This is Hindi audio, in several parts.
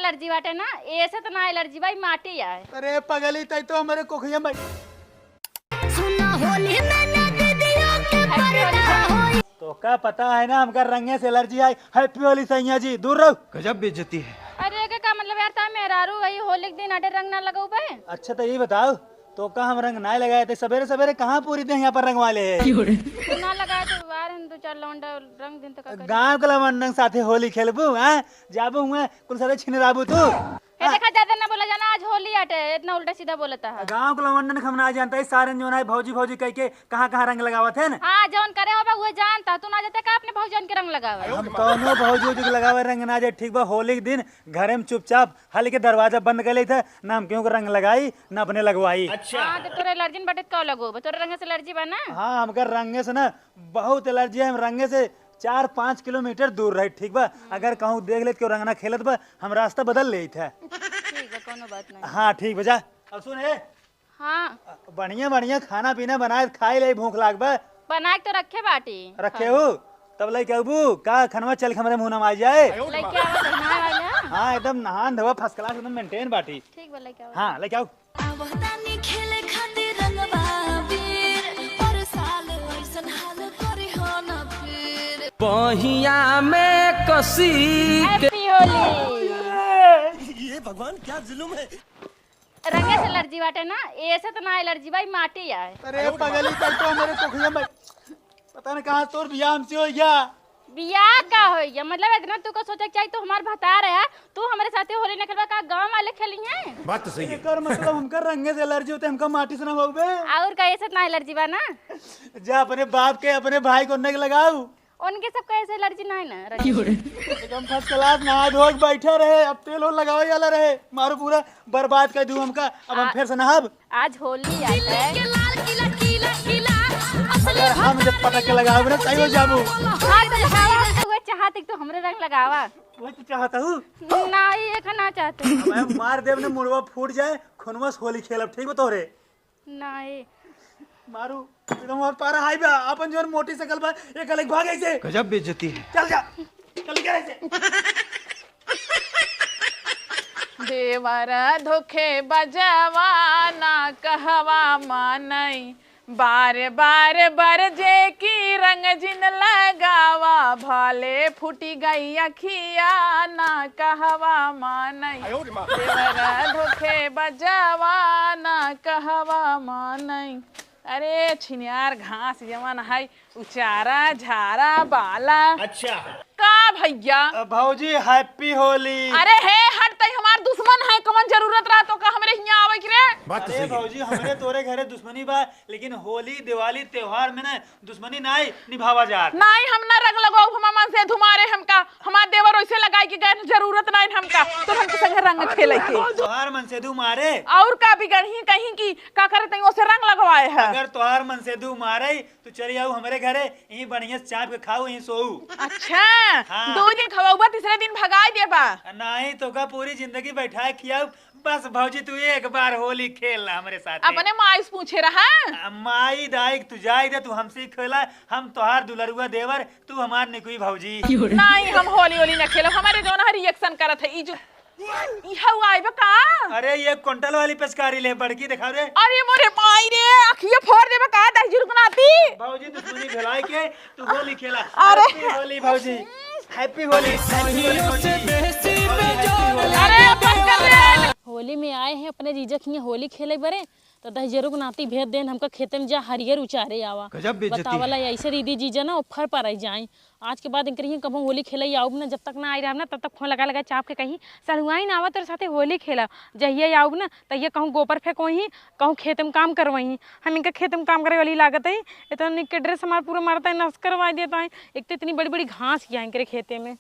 एलर्जी बाटे ना, ऐसे तो ना एलर्जी भाई माटी आए। अरे पगली तई तो हमारे कोखिया में सुना होली मैंने दीदियों के पर्दा होई। तो क्या पता है ना हमका रंगे से एलर्जी है। हैप्पी होली सैया जी, दूर रहो। गजब बेइज्जती है। अरे का मतलब यार ता मेहरारू वही होली के दिन अडे रंग ना लगाऊ बे। अच्छा तो ये बताओ, तो का हम रंग ना लगाए थे सवेरे सवेरे कहाँ पूरी दिन यहाँ पर रंग वाले है। तू ना लगाए तो बार हिंदू चार लौंडा रंग दिन तक का गाँव के लवंडन साथे होली खेलबू हैं, जाबू हुआ कुल सारे छिनराबू तू। ए देखा ज्यादा ना बोला जाना, आज होली आटे इतना उल्टा सीधा बोलता है। गाँव के लवंडन हम ना जानता है सारे जो है भौजी भौजी कह के कहाँ कहाँ रंग लगावत है ना। हां जौन करे होबे वो जानता, तू ना जाते का अपने भौजन के रंग लगावे। हम कौनो भौजी भौजी के लगावे रंग ना जाए, ठीक बा। होली के दिन घरे में चुपचाप हल के दरवाजा बंद कर ले थे ना, हम क्यों रंग लगाई ना अपने लगवाई। हां तो तोरे एलर्जी बटे का लगो, तोरे रंग से एलर्जी बा ना। हाँ हमका रंगे से ना बहुत एलर्जी है। हम रंगे से 4-5 किलोमीटर दूर रहे, ठीक बा। अगर कहूँ देख ले क्यों रंग ना खेलत बा, हम रास्ता बदल ले थे। ठीक है कोनो बात नहीं। हाँ ठीक बजा। अब सुन हे, हां बढ़िया बढ़िया खाना पीना बनाए खाई ले, भूख लाग बा। बना के तो रखे बाटी रखे हो तब ले कहबू का खनवा चल हमारे मुंह में आ जाए। लेके आवा नहाए वाला। हाँ एकदम नहान धोवा फर्स्ट क्लास एकदम मेंटेन बाटी। ठीक बा लेके आवा। हाँ लेके आओ। आवतानी खेले खातिर रंगवा वीर, पर साल ऐसन हाल करी हो ना फिर। पहिया में कसी हैप्पी होली। ये भगवान क्या जुल्म है। रंगे से एलर्जी बाटे ना, ऐसे तो ना एलर्जी भाई माटी आए। अरे पगली तई तो हमारे कोखिया में पता नहीं कहाँ तोर बियाह हमसे हो गया। बियाह का हो गया मतलब इतना तू को सोचे चाहिए, तू हमार बता रहा है तू हमारे साथे होली न खेलबा का गांव वाले खेली हैं। बात तो सही है। एकर मतलब हमका रंगे से एलर्जी होते, हमका माटी से ना होबे। और का ऐसे ना एलर्जी बा ना, जा अपने बाप के अपने भाई को नग लगाऊ। उनके सब का ऐसे एलर्जी ना है ना। एकदम फर्स्ट क्लास नहा धो के बैठे रहे, अब तेल और लगावे वाला रहे, मारो पूरा बर्बाद कर दूं हमका। अब हम फिर से नहाब। आज होली आई है। के लाल किला किला किला असली अगर हम जब पटक के लगावे ना सही हो जाबू। हां तो लगावा तो वो चाहते तो हमरे रंग लगावा। वही तो चाहता हूँ। नहीं एक ना चाहते। मैं मार देव ने मुड़वा फूट जाए, खुनवा से होली खेलब, ठीक हो तोरे। नहीं मारू एकदम और पारा हाई बा, अपन जोन मोटी सकल बा एक अलग भाग ऐसे। गजब बेइज्जती है। चल जा, चल के ऐसे। देवरा धोखे बजवाना कहवा मानई, बार बार बरजे की रंग जिन लगावा, भाले फूटी गई अखिया ना कहवा मानई। देवरा धोखे बजवाना कहवा मानई। अरे छिनियार घास जवन है उचारा झारा बाला। अच्छा का भैया भौजी हैप्पी होली। अरे हे हट तई हमार दुश्मन है, कौन जरूरत रहा तो का हमरे हियां आवे कि रे। बात तो अरे सही है। भौजी हमरे तोरे घरे दुश्मनी बा, लेकिन होली दिवाली त्योहार में ना दुश्मनी नहीं निभावा जात। नहीं हम ना रंग लगाओ, हम मन से धुमारे हमका हमार देवर वैसे लगाई कि गैर जरूरत नहीं हमका, तो हम संग रंग खेले के त्योहार मन से दू मारे। और का बिगड़ही कहीं की का करे तई ओसे रंग लगवाए है। अगर त्योहार मन से दू मारे तो चली आओ हमारे घरे, यहीं बढ़िया से चाप के खाओ, यहीं सोऊ। अच्छा हाँ। 2 दिन खवाऊबा तीसरे दिन भगाई देबा। नहीं तो का पूरी जिंदगी बैठाए खियाओ। बस भौजी तू एक बार होली खेलना हमारे साथ। अपने माई से पूछे रहा। माई दाई तू जाई दे, तू हमसे खेला, हम तोहार दुलरुआ देवर, तू हमार निकुई भौजी। नहीं हम होली होली न खेलो, हमारे जो ना रिएक्शन करत है ई जो इहा आइबा का। अरे ये क्विंटल वाली पिचकारी ले, बड़की दिखा रे। अरे मोरे माई रे अखिए फोड़ देबा का, दह जुर्गनाती। भौजी दुश्मनी भलाई के तू होली खेला। अरे। हैप्पी होली भौजी, हैप्पी होली। अरे बस कर रे। होली में आए हैं अपने जीजा के होली खेले बरे, तो दहजरुक नाती भेज देन हमका खेते में जा हरियर उचारे आवा। गजब बेइज्जती है। बतावला ऐसे दीदी जीजा ना उफर पर आई जाए। आज के बाद इनकर कब हम होली खेले आऊब ना, जब तक ना आई रहा ना तब तक फोन लगा लगा चाप के कहीं सड़ुआई ना आवा तेरे साथे होली खेला। जहिए आऊब ना तहिए कहूँ गोबर फेंको ही, कहूँ खेत में काम करवाई। हम इनका खेत में काम करे वाली लागत है, इतना निक ड्रेस हमारा पूरा मारता है, नस करवा देता है। एक तो इतनी बड़ी बड़ी घास किया इनके खेते में।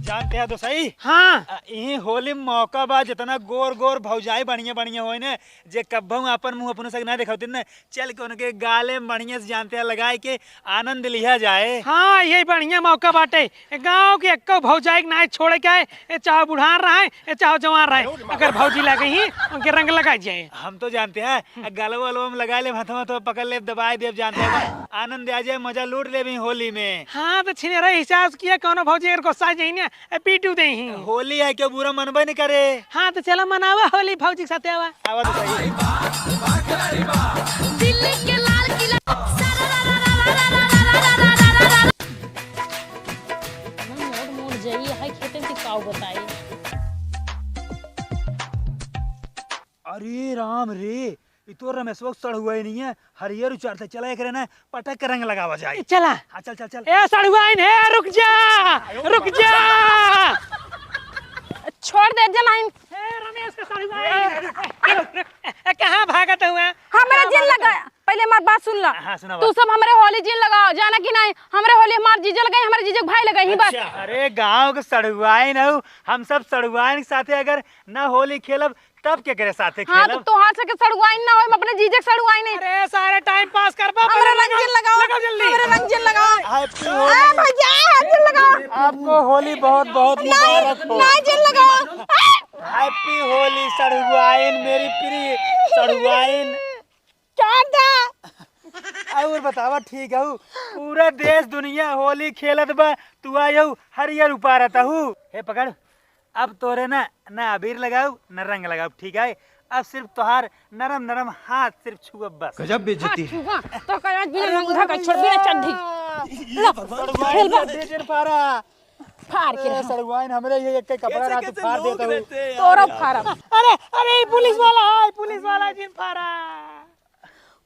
जानते हैं तो सही। हाँ यही होली में मौका बा, जितना गोर गोर भौजाई बढ़िया बढ़िया होए ने, जे कब्बहू अपन मुंह अपने से ना दिखाते ने, चल के उनके गाले में बढ़िया से जानते हैं लगाए के आनंद लिया जाए। हाँ यही बढ़िया मौका बाटे। गांव के एक भौजाई ना छोड़ के आए, ये चाहे बुढ़ान रहे ये चाहे जवान रहे, अगर भौजी लगे ही उनके रंग लगाए जाए। हम तो जानते हैं गलवा वलवा में लगा ले, हथवा तो पकड़ ले, दबाए दे, जानते हैं आनंद आ जाए, मजा लूट ले भी होली में। हाँ तो छिने रहे हिसाब किया कोनो भौजी अगर गुस्सा जाई ना पीटू दे ही होली है क्यों बुरा मनबे नहीं करे। हाँ तो चलो मनावा होली भौजी के साथे आवा आवा तो सही। दिल्ली के लाल किला मोड़ मोड़ जाइए है खेते में काऊ बताई। अरे राम रे ई तो रमेश वक्त सड़ हुआ ही नहीं है। हरियर उचारते चला एक रे ना पटक के रंग लगावा जाए। चला हाँ चल चल चल। ए सड़ुआइन है रुक जा रुक जा। छोड़ दे जलाइन। ए रमेश का सड़ुआइन कहाँ भागत हुआ। हमारा जिन लगाया पहले हमारी बात सुन ला। हाँ सुना तू सब हमारे होली जिन लगाओ जाना कि नहीं। हमारे होली हमारे जीजा लगाई हमारे जीजा के भाई लगाई ही बस। अरे गांव के सड़ुआइन हो हम सब सड़ुआइन के साथे अगर ना होली खेलब तब के करे साथे हाँ तो खेलब। तोहार से के सड़ुआइन ना हो हम अपने जीजा के सड़ुआइन नहीं। अरे सारे टाइम पास कर बा हमारे रंग जिन लगाओ जल्दी हमारे रंग जिन लगाओ। हैप्पी ए होली। भैया जिन लगाओ। आपको होली बहुत बहुत मुबारक हो। नहीं जिन लगाओ। हैप्पी होली सड़ुआइन मेरी प्रिय सड़ुआइन। क्या था और बतावा ठीक है पूरा देश दुनिया होली खेलत बा तू आयु हरियर उपारता हूँ। हे पकड़ अब तोरे ना ना अबीर लगाऊ न रंग लगाऊ ठीक है। अब सिर्फ तोहार नरम नरम हाथ सिर्फ छुअब बस। गजब बेइज्जती है। तो कया बिना रंग उठा के छोड़ बिना चड्ढी खेल बा दे दिन पारा फाड़ के सड़ुआइन हमरे ये एक कपड़ा रात फाड़ देता हूँ। तोरो फाड़ा अरे अरे पुलिस वाला जिन फारा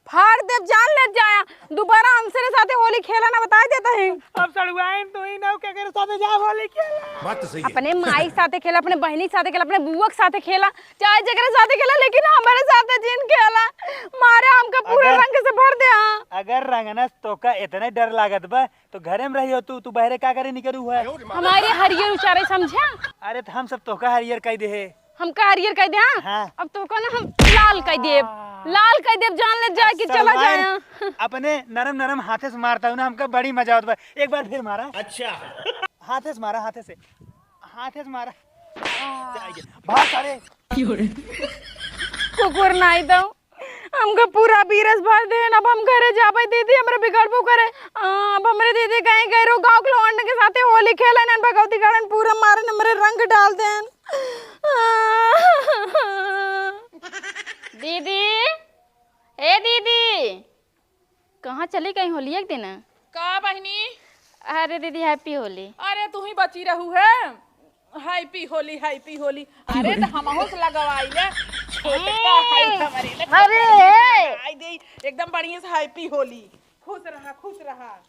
फाड़ दे जान ले जाया दोबारा हमसे साथे होली खेला ना बता देता है। अब सड़ुआइन तो ही ना क्या करे साथे जा होली खेला। बात तो सही है। अपने माई के साथे खेला अपने बहनी के साथे खेला अपने बुआ के साथे खेला चाहे जगह साथे खेला लेकिन हमारे साथे जिन खेला मारे हमका पूरे रंग से भर दे। हाँ अगर रंगना तो का इतने डर लागत बा तो घरे में रही हो तू बहरे का करे निकलू है। हमारे हरियर उचारे समझा। अरे तो हम सब तोका हरियर कह दे है। हमका हरियर कह दे। हाँ। अब तो को ना हम लाल कह देव जान ले जाए कि चला जाए। अपने नरम नरम हाथे से मारता हूँ ना हमका बड़ी मजा आता है। एक बार फिर मारा। अच्छा हाथे से मारा हाथे से मारा भाग सारे कुकुर नहीं दो हमका पूरा बीरस भर दे। अब हम घरे जाबे दीदी हमरा बिगड़बो करे। अब हमरे दीदी कहीं गए रो गांव के लोगन के साथे होली खेलन न भगवती गार्डन पूरा मारन हमरे रंग डाल देन। दीदी ए दीदी कहाँ चली गई होली एक दिन। का बहनी। अरे दीदी हैप्पी होली। अरे तू ही बची रहू है। Happy Holi happy Holi. अरे तो हमहू से लगवाई ले छोटका है हमारे ले। अरे आई दे एकदम बढ़िया से हैप्पी होली। खुश रहा।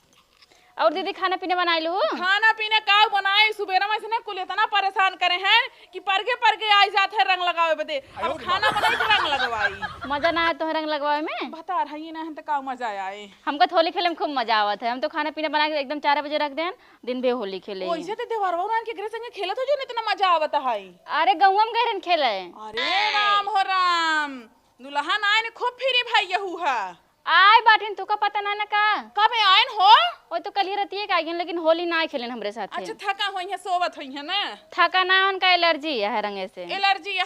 और दीदी खाना पीना बनाई लू। खाना पीना का बनाए सुबेरा में से ना कुल इतना परेशान करे हैं कि परगे आई जाते हैं रंग लगावे बदे। अब खाना बनाई के रंग लगवाई मजा ना आया तो रंग लगवाए में। बता रही ना तो का मजा आए। हमको तो होली खेले में खूब मजा आवत है। हम तो खाना पीना बना के एकदम 4 बजे रख देन दिन भर होली खेले। वैसे तो देवरवा के घर संगे खेलत हो जो इतना मजा आवत है। अरे गौवा में गए खेले। अरे राम हो राम दुल्हन आए ने खूब फिरी भाई यहू है। आय बाटिन तू का पता ना का कब आयन हो। वो तो कल ही रहती है का लेकिन होली ना खेलन हमरे साथ। अच्छा थका होई है सोवत होई है ना। थका ना उनका एलर्जी है रंगे से। एलर्जी है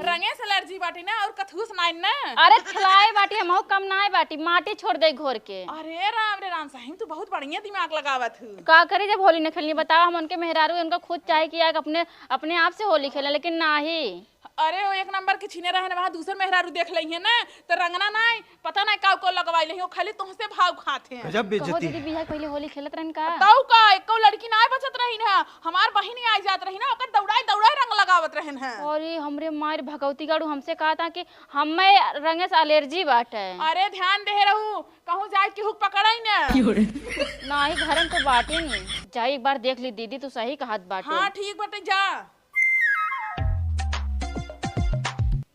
रंगे से एलर्जी बाटी ना और कथूस नाइन ना। अरे खिलाए बाटी हम कम ना है बाटी माटी छोड़ दे घोर के। अरे राम साहिब तू बहुत बढ़िया दिमाग लगावत है। का करे जब होली न खेलनी बताओ हम उनके मेहरारू उनका खुद चाहे कि अपने आप से होली खेले लेकिन ना ही। अरे वो एक नंबर के छीने रहे वहां दूसरे मेहरारू देख लई है ना तो रंगना नहीं पता नहीं का को लगवाई लई हो खाली तुमसे भाव खाते हैं। गजब बेइज्जती दीदी बियाह पहले होली खेलत रहन का। ताऊ का एको लड़की ना बचत रही ना हमार बहिनी आई जात रही ना ओकर दौड़ाई रंग लगावत रहन है। अरे हमरे मार भगवती गाड़ू हमसे कहा था कि हमें रंगे से एलर्जी बाटे। अरे ध्यान दे रहू कहूं जाए कि हुक पकड़ाई ना। ना ही घर में तो बाटे नहीं जाए एक बार देख ली दीदी तू सही कहत बाटे। हां ठीक बाटे जा।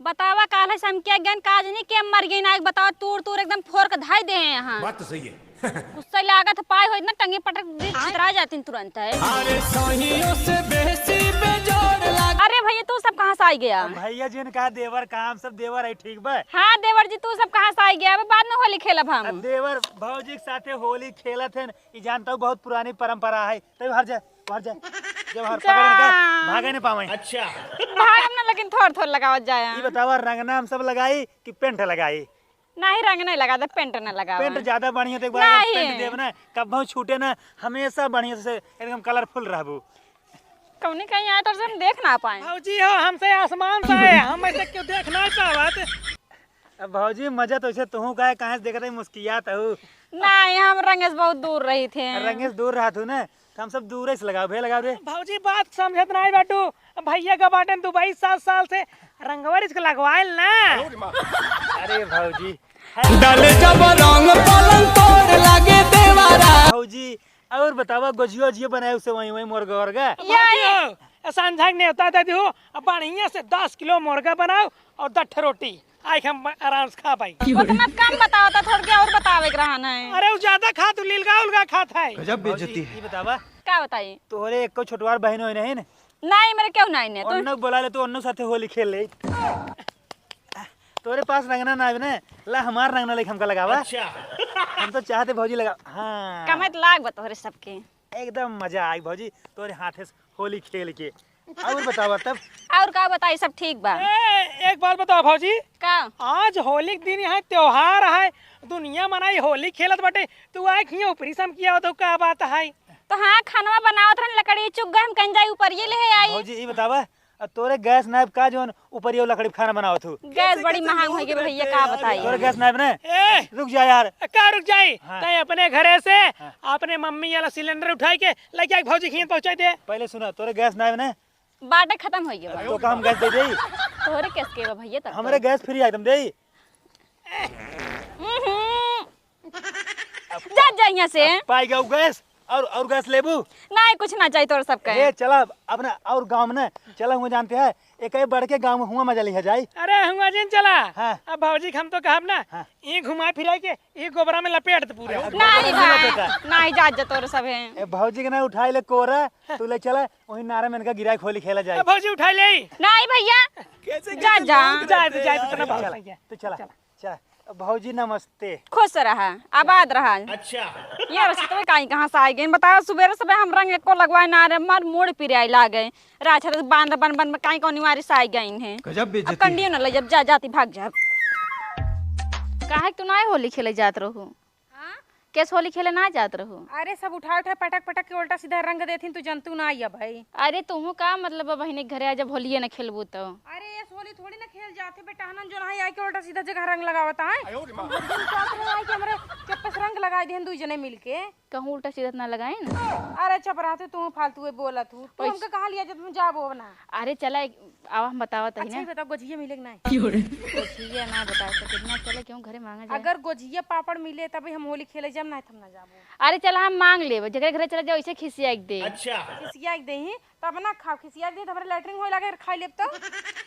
बतावा काले सम के गन काज नहीं के मर गई ना बताओ तोड़ एकदम फोड़ के धाई दे हैं यहाँ। बात तो सही है। उससे लागत पाई हो इतना टंगे पटक चितरा जाती तुरंत है। अरे भैया तू सब कहाँ से आई गया। भैया जी ने कहा देवर काम सब देवर है ठीक बा। हाँ देवर जी तू सब कहाँ से आई गया बाद में होली खेलब हम। अब देवर भौजी के साथे होली खेलत है ये जानता हूँ बहुत पुरानी परंपरा है तब हर जाए जब हर पकड़ के भागे नहीं पावे। अच्छा भागम ना लेकिन थोड़ लगावत जाए। ये बतावा रंगना हम सब लगाई कि पेंट लगाई। नहीं रंग नहीं लगा दे पेंट ना लगा। पेंट ज्यादा बढ़िया तो एक बार पेंट देव ना कब छूटे ना हमेशा बढ़िया से एकदम कलरफुल रहबू। कौनी कहीं आए तो हम देख ना पाए। भौजी हो हमसे आसमान से आए, हम ऐसे क्यों देखना चाहत। अब भौजी मजा तो ऐसे तुहू का है, कहाँ से देख रहे मुस्कियात हूँ। नहीं हम रंगे से बहुत दूर रही थे। रंगे से दूर रहा तू ना, तो हम सब दूर से लगाओ भे लगाओ रे। भौजी बात समझत नहीं बाटू, भैया का बाटन दुबई 7 साल से रंगवर इसको लगवाइल ना। अरे भौजी डाले जब रंग पलंग तोड़ लागे देवारा। भौजी और बतावा गोजियो जियो बनाए उसे वहीं वहीं मुर्गा वर्गा। संझा नहीं होता दादी हो, अब बढ़िया से 10 किलो मुर्गा बनाओ और 10 रोटी आई हम आराम से खा पाई। उतना कम बताओ था, थोड़ा क्या और बतावे के रहना है। अरे वो ज्यादा खा तू लीलगा उलगा खाता है। गजब बेइज्जती है। ये बतावा क्या बताइए? तोरे एक को छोटवार बहन होई नहीं ना, नहीं मेरे क्यों नहीं ने अन्नू बोला ले तो अन्नू साथे होली खेल ले। तोरे पास रंगना ना है ना, ला हमार रंगना लेके हमका लगावा। हम तो चाहते भौजी लगा। हाँ कमत लाग बतोरे सबके एकदम मजा आई भौजी तोरे हाथे से होली खेल के। और बतावा तब और का बताई सब ठीक बा। एक बात बताओ भौजी, का आज होली के दिन है, त्योहार है, दुनिया मनाई होली खेलत बाटे, तू आए खिया ऊपरी सम किया हो तो का बात है। तो हाँ खानवा बनावत रहन लकड़ी चुग गए हम कंजाई ऊपर ये ले आई। भौजी ये बतावा तोरे गैस नाइफ का जो ऊपर ये लकड़ी खाना बनाओ तू, गैस बड़ी महंग हो गई भैया का बताई। तोरे गैस नाइफ ने ए रुक जा यार। का रुक जाई हाँ। तय अपने घरे से अपने मम्मी वाला सिलेंडर उठाई के लेके आई भौजी खिया पहुंचाई दे। पहले सुना तोरे गैस नाइफ ने बाटे खत्म हो गया तो काम गैस दे दे। तोरे केस के बा भैया तब हमरे गैस फ्री एकदम दे। जा जा यहाँ से। पाई गऊ गैस और गैस लेबू नहीं कुछ ना चाहिए तोर सबके। ए चला अपना और गांव में ना चला हुआ जानते हैं एक बढ़ के गांव में हुआ मजा लिया जाए। अरे हुआ जिन चला। हाँ। अब भौजी हम तो कहब ना हाँ। ये घुमा फिरा के ये गोबरा में लपेट दे पूरे। नहीं भाई नहीं जा जा तोर सब है। ए भौजी के ना उठाई ले कोरा तू ले चला वही नारा में इनका गिराई खोली खेला जाए। अब भौजी उठा ले। नहीं भैया जा जा जाए इतना बहुत चला है। तो चला चला भौजी नमस्ते। खुश रहा आबाद रहा। अच्छा यार तो कहीं कहाँ से आई गए बताओ। सुबह सुबह हम रंग को लगवाए ना रे मर मोड़ पिरे आई ला गए रात बांध बन बन कहीं कौन निवारी से आई गई हैं। गजब अब बेइज्जती है। कंडियो न ले जब जा जाती भाग जा। काहे तू ना होली खेले जात रहू? कैस होली खेले ना जात रहू? अरे सब उठा उठा पटक पटक के उल्टा सीधा रंग देथिन तू जंतु ना आइया भाई। अरे तुहू का मतलब है बहनी घरे आ जब होलिये न खेलबू तो? अरे ये होली थोड़ी ना खेल जाते बेटा हनन जो नहीं आई के उल्टा सीधा जगह रंग लगावता है। आई के हमरे चप्पस रंग लगाई देहन दुई जने मिलके। कहूँ उल्टा सीधा ना लगाए ना। अरे चुप रहते तू फालतू बोला तू हमका कहा लिया जब तुम जाबो ना। अरे चला आवा हम बतावा तही अच्छा ना। ही बताओ गोझिया मिले कि नहीं? गोझिया ना बता सके ना चले क्यों घरे मांगा जाए। अगर गोझिया पापड़ मिले तभी हम होली खेले जब नहीं हम ना जाबो। अरे चला हम मांग लेब जगह घरे चले जाओ ऐसे खिसिया दे। खिसिया के देही तब ना खाओ खिसिया दे हमरे लैट्रिन होए लागे खा लेब तो।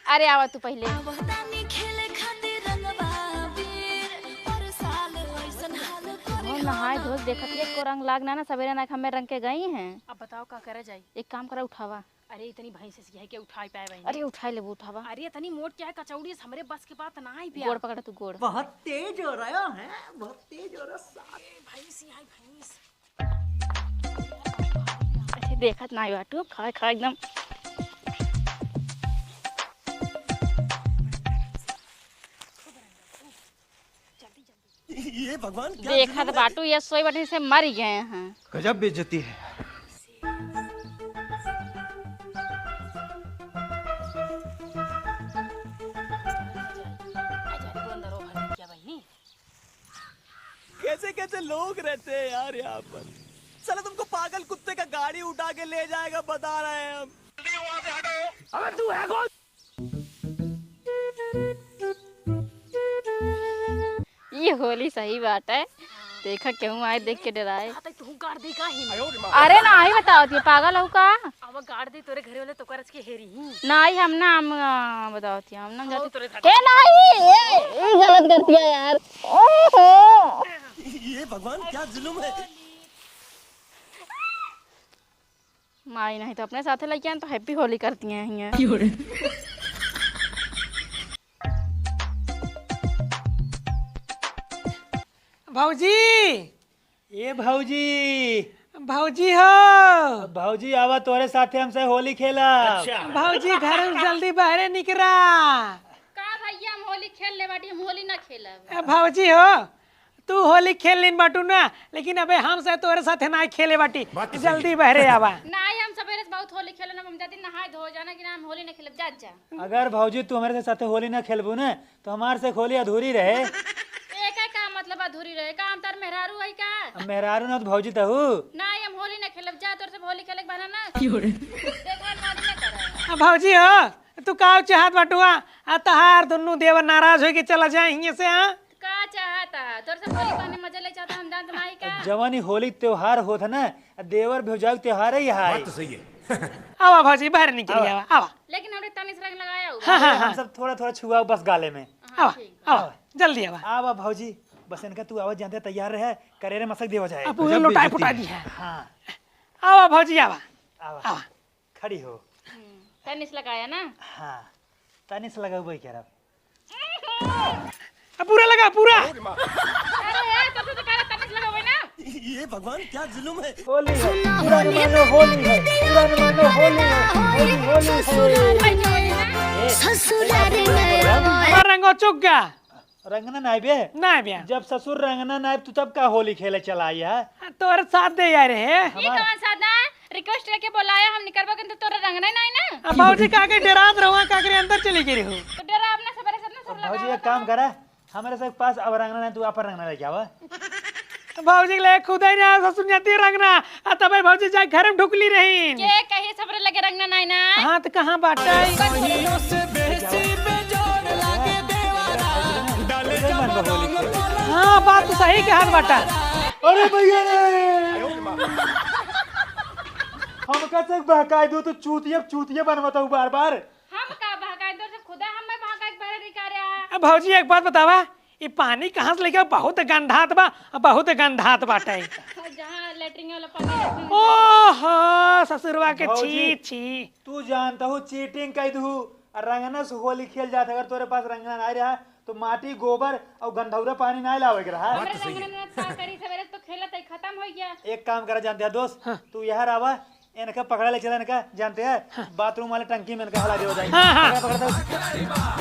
अरे आवा तू पहले। वहदानी खेले खातिर रंगवा वीर पर साल ऐसन हाल करे हम नहाए धोस देखत एक को रंग लागना ना सवेरे ना हमें रंग के गई हैं। अब बताओ का करे जाई? एक काम करा उठावा। अरे इतनी भैंस से के उठाई पाए भाई। अरे उठाई ले उठावा। अरे इतनी मोट क्या है कचौड़ी हमरे बस के बात ना आई गोड़ पकड़ा तू गोड़। बहुत तेज हो रहा है, बहुत तेज हो रहा। भैंस आई भैंस। ऐसे देखत ना बाटू खाए खाए एकदम। ये भगवान क्या देखत बाटू ये सोई बटन से मर गए हैं। गजब बेइज्जती है। कैसे कैसे लोग रहते हैं यार यहाँ पर। साला तुमको पागल कुत्ते का गाड़ी उठा के ले जाएगा बता रहे हैं हम। ये होली सही बात है। देखा क्यों आए देख के डराए। तू गाड़ दे का ही। अरे ना ही बताओ ये पागल हो का? अब गाड़ दे तोरे घरे वाले तो करज के हेरी ही। ना ही हम ना हम बताओ हम ना जाती तोरे ए नहीं गलत करती है यार। ओहो ये भगवान क्या जुल्म है। माई नहीं तो अपने साथ लेके आए तो हैप्पी होली करती हैं यहाँ। भौजी ए भौजी भौजी हो। भौजी आवा तोरे साथे हमसे होली खेला। भौजी घर से जल्दी बाहरे निकला। का भैया हम होली खेल ले बाटी हम होली ना खेलब। भौजी हो तू होली खेल लेन बाटू ना, लेकिन अबे हम से तोरे साथे ना खेले बाटी। जल्दी बहरे आवा। नहीं हम सब मेरे से बहुत होली खेलना हम जाती नहाए धो जाना कि ना हम होली नहीं खेलब जा जा। अगर भौजी तू हमारे साथ होली ना खेलबू ना तो हमारे से होली अधूरी रहे। एक का मतलब अधूरी रहे का हम तार मेहरारू है का? अब मेहरारू ना तो भौजी तहू। ना हम होली नहीं खेलब जा तोर से होली खेले के बहाना ना देखो मारी ना करे। भौजी हो तू का चाहत बटुआ आ तहार दुन्नू देवर नाराज हो के चला जाए हिये से। हाँ का चाहता तोर से होली बहाने मजे ले चाहता हम जानत नहीं का। जवानी होली त्योहार होत है ना देवर भौजाई त्योहार ही है। तो सही है। आवा भौजी बाहर निकली आवा आवा लेकिन हमने तनिस रंग लगाया हुआ। हाँ हाँ हम सब थोड़ा थोड़ा छुआ बस गाले में। आवा आवा जल्दी आवा। आवा भौजी बस इनका तू आवाज जानते तैयार रहे करेरे मसक दे हो जाए। अब पूरे लोटाई फुटा दी है। हाँ आवा भौजी आवा आवा आवा खड़ी हो। तनिस लगाया ना। हाँ तनिस लगा हुआ कह रहा। पूरा लगा पूरा। अरे यार तो कह तनिस लगावे ना। ये भगवान क्या जुल्म है। होली है पूरा न मानो होली है पूरा न मानो होली है होली है। ससुरारी नया रंगो चुक गया रंगना नाय बे ना बिया जब ससुर रंगना नाय तू तब का होली खेले चला आई है। तोर साथ दे यार है। ये कौन सा ना रिक्वेस्ट करके बुलाया हम निकलबा किंतु तोरा रंगना नहीं ना। अब भौजी का के डरात रहुआ का के अंदर चली गई हो। तो डरा अपना सबरे सब ना सब लगा। भौजी एक काम करा हमारे से पास अब रंगना नहीं तू आप रंगना लेके आवा। भौजी ले खुद ही ना ससुर जाती रंगना आ तबे भौजी जाके घर में ढुकली रही। के कहीं सबरे लगे रंगना नहीं ना। हां तो कहां बाटा हाँ बात तो सही के हाथ बाटा। अरे भैया हम कैसे बहकाई दू तो चूतिया बनवाता हूँ बार बार। हम का भागा इधर से खुदा हम मैं भागा के बाहर निकाले। भौजी एक बात बतावा ये पानी कहाँ से लेके बहुत गंधात बा बहुत गंधात बाटे। जहां लेटरिंग वाला पानी। ओहो ससुरवा के भौजी, छी छी। तू जानता हूँ चीटिंग कह दू रंगना से होली खेल जाता अगर तोरे पास रंगना नहीं रहा तो माटी गोबर और गंधौरा पानी नहीं लावे के रहा। हमरे रंगना ना करी सवेरे तो खेलत है खत्म हो गया। एक काम करा जानते हैं दोस्त तू यहाँ आवा इनका पकड़ा ले चला इनका जानते हैं बाथरूम वाले टंकी में इनका हला दे हो जाएगी। हाँ, हाँ। पकड़ता